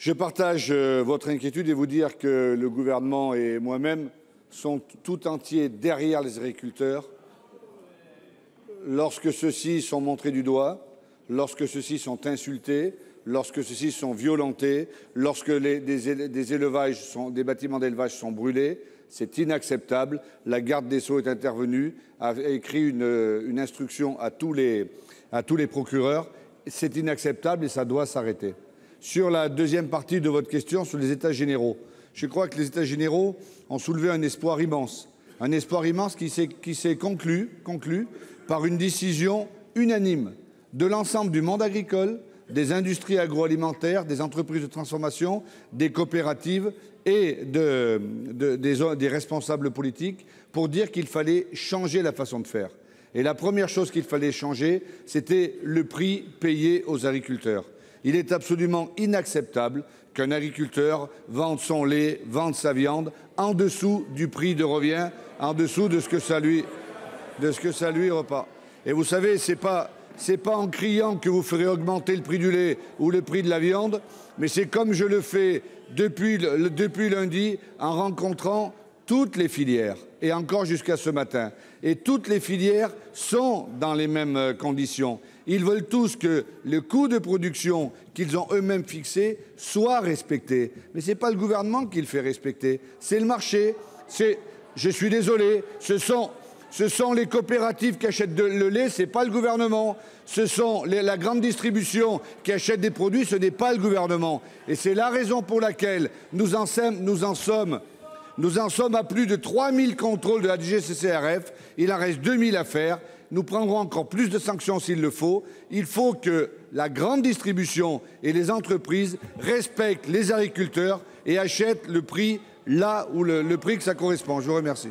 Je partage votre inquiétude et vous dire que le gouvernement et moi-même sont tout entiers derrière les agriculteurs lorsque ceux-ci sont montrés du doigt, lorsque ceux-ci sont insultés, lorsque ceux-ci sont violentés, lorsque des bâtiments d'élevage sont brûlés. C'est inacceptable. La garde des Sceaux est intervenue, a écrit une instruction à tous les procureurs. C'est inacceptable et ça doit s'arrêter. Sur la deuxième partie de votre question, sur les États généraux, je crois que les États généraux ont soulevé un espoir immense qui s'est conclu par une décision unanime de l'ensemble du monde agricole, des industries agroalimentaires, des entreprises de transformation, des coopératives et des responsables politiques pour dire qu'il fallait changer la façon de faire. Et la première chose qu'il fallait changer, c'était le prix payé aux agriculteurs. Il est absolument inacceptable qu'un agriculteur vende son lait, vende sa viande en dessous du prix de revient, en dessous de ce que ça lui repart. Et vous savez, c'est pas en criant que vous ferez augmenter le prix du lait ou le prix de la viande, mais c'est comme je le fais depuis lundi en rencontrant toutes les filières et encore jusqu'à ce matin. Et toutes les filières sont dans les mêmes conditions. Ils veulent tous que le coût de production qu'ils ont eux-mêmes fixé soit respecté. Mais ce n'est pas le gouvernement qui le fait respecter, c'est le marché. Je suis désolé, ce sont les coopératives qui achètent le lait, ce n'est pas le gouvernement. Ce sont la grande distribution qui achète des produits, ce n'est pas le gouvernement. Et c'est la raison pour laquelle nous en sommes à plus de 3000 contrôles de la DGCCRF. Il en reste 2000 à faire. Nous prendrons encore plus de sanctions s'il le faut. Il faut que la grande distribution et les entreprises respectent les agriculteurs et achètent le prix là où le prix que ça correspond. Je vous remercie.